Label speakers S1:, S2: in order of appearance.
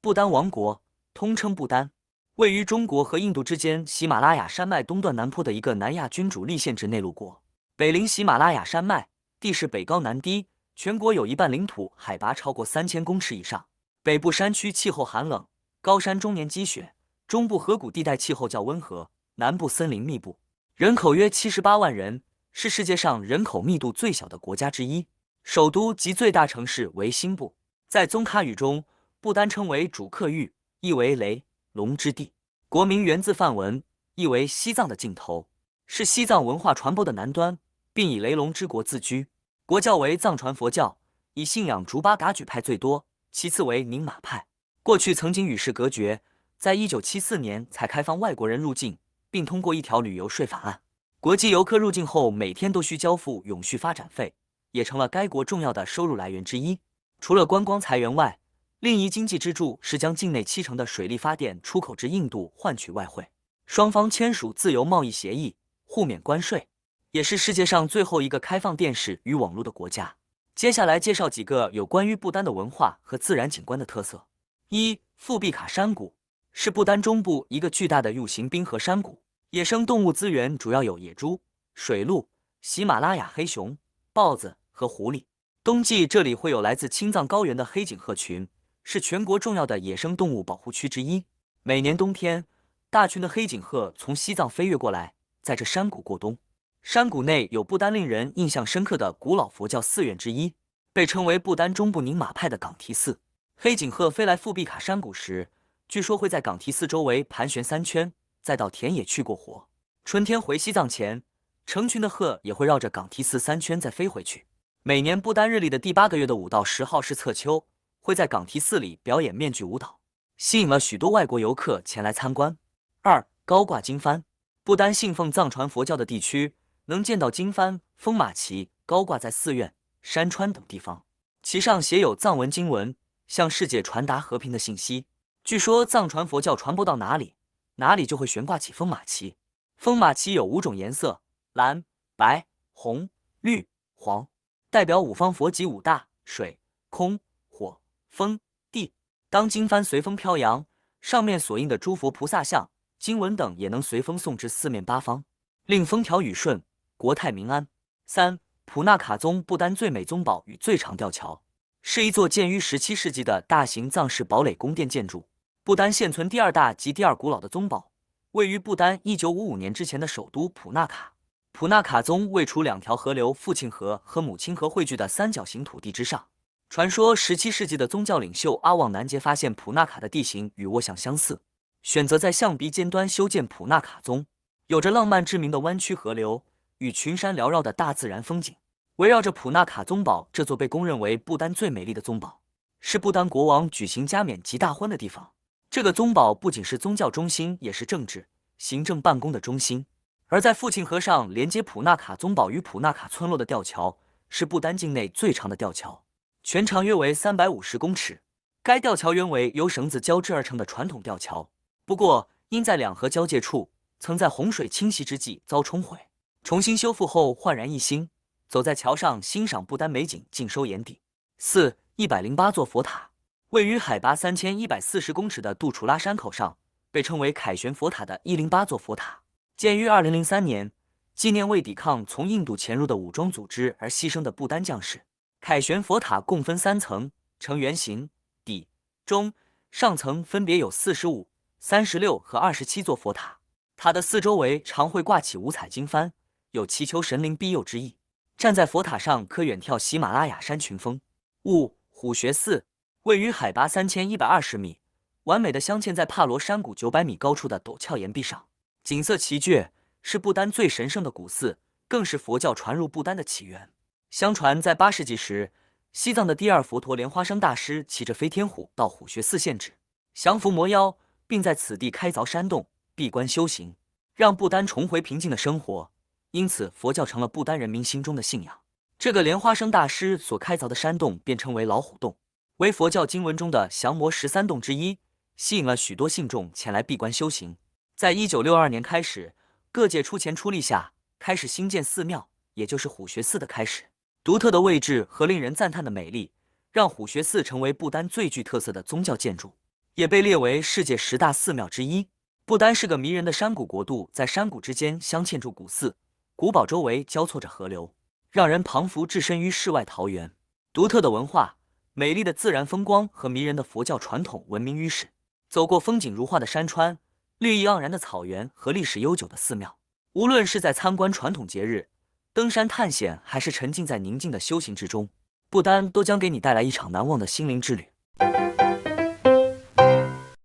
S1: 不丹王国，通称不丹，位于中国和印度之间喜马拉雅山脉东段南坡的一个南亚君主立宪制内陆国。北临喜马拉雅山脉，地势北高南低，全国有一半领土海拔超过3000公尺以上。北部山区气候寒冷，高山终年积雪；中部河谷地带气候较温和，南部森林密布。人口约78万人，是世界上人口密度最小的国家之一。首都及最大城市为新布。在宗喀语中，不丹称为主克域，意为雷龙之地。国名源自梵文，意为西藏的尽头，是西藏文化传播的南端，并以雷龙之国自居。国教为藏传佛教，以信仰竹巴嘎举派最多，其次为宁玛派。过去曾经与世隔绝，在1974年才开放外国人入境，并通过一条旅游税法案。国际游客入境后每天都需交付永续发展费，也成了该国重要的收入来源之一。除了观光财源外，另一经济支柱是将境内70%的水力发电出口至印度换取外汇。双方签署自由贸易协议，互免关税，也是世界上最后一个开放电视与网络的国家。接下来介绍几个有关于不丹的文化和自然景观的特色。一、富毕卡山谷是不丹中部一个巨大的 U 型冰河山谷，野生动物资源主要有野猪、水鹿、喜马拉雅黑熊、豹子和狐狸。冬季这里会有来自青藏高原的黑颈鹤群，是全国重要的野生动物保护区之一。每年冬天，大群的黑颈鹤从西藏飞越过来，在这山谷过冬。山谷内有不丹令人印象深刻的古老佛教寺院之一，被称为不丹中部宁玛派的岗提寺。黑颈鹤飞来富毕卡山谷时，据说会在岗提寺周围盘旋3圈，再到田野去过活。春天回西藏前，成群的鹤也会绕着岗提寺3圈再飞回去。每年不丹日历的第8个月的5到10号是策秋，会在岗提寺里表演面具舞蹈，吸引了许多外国游客前来参观。2. 高挂经幡，不丹信奉藏传佛教的地区，能见到经幡、风马旗高挂在寺院、山川等地方，其上写有藏文经文，向世界传达和平的信息。据说藏传佛教传播到哪里，哪里就会悬挂起风马旗。风马旗有5种颜色：蓝、白、红、绿、黄，代表5方佛及5大水、空、火、风、地。当经幡随风飘扬，上面所印的诸佛菩萨像、经文等也能随风送至四面八方，令风调雨顺，国泰民安。3. 普纳卡宗不丹最美宗堡与最长吊桥，是一座建于17世纪的大型藏式堡垒宫殿建筑，不丹现存第2大及第2古老的宗堡，位于不丹1955年之前的首都普纳卡。普纳卡宗位处2条河流父亲河和母亲河汇聚的三角形土地之上。传说17世纪的宗教领袖阿旺南杰发现普纳卡的地形与沃象相似，选择在象鼻尖端修建普纳卡宗。有着浪漫之名的弯曲河流与群山缭绕的大自然风景，围绕着普纳卡宗堡这座被公认为不丹最美丽的宗堡，是不丹国王举行加冕及大婚的地方。这个宗堡不仅是宗教中心，也是政治、行政办公的中心。而在父亲河上连接普纳卡宗堡与普纳卡村落的吊桥，是不丹境内最长的吊桥，全长约为350公尺。该吊桥原为由绳子交织而成的传统吊桥，不过因在2河交界处曾在洪水侵袭之际遭冲毁，重新修复后焕然一新，走在桥上欣赏不丹美景尽收眼底。4. 108座佛塔，位于海拔3140公尺的杜楚拉山口上，被称为凯旋佛塔的108座佛塔，建于2003年，纪念为抵抗从印度潜入的武装组织而牺牲的不丹将士。凯旋佛塔共分3层，呈圆形，底、中、上层分别有45、36和27座佛塔。塔的4周围常会挂起5彩经幡，有祈求神灵庇佑之意。站在佛塔上可远眺喜马拉雅山群峰。5. 虎穴寺，位于海拔3120米，完美的镶嵌在帕罗山谷900米高处的陡峭岩壁上，景色奇绝，是不丹最神圣的古寺，更是佛教传入不丹的起源。相传在8世纪时，西藏的第2佛陀莲花生大师骑着飞天虎到虎穴寺献旨，降服魔妖，并在此地开凿山洞，闭关修行，让不丹重回平静的生活。因此佛教成了不丹人民心中的信仰。这个莲花生大师所开凿的山洞便称为老虎洞，为佛教经文中的降魔13洞之一，吸引了许多信众前来闭关修行。在1962年开始，各界出钱出力下，开始兴建寺庙，也就是虎穴寺的开始。独特的位置和令人赞叹的美丽，让虎穴寺成为不丹最具特色的宗教建筑。也被列为世界10大寺庙之一。不丹是个迷人的山谷国度，在山谷之间镶嵌住古寺、古堡，周围交错着河流，让人彷佛置身于世外桃源。独特的文化、美丽的自然风光和迷人的佛教传统闻名于世。走过风景如画的山川、绿意盎然的草原和历史悠久的寺庙，无论是在参观传统节日、登山探险，还是沉浸在宁静的修行之中，不丹都将给你带来一场难忘的心灵之旅。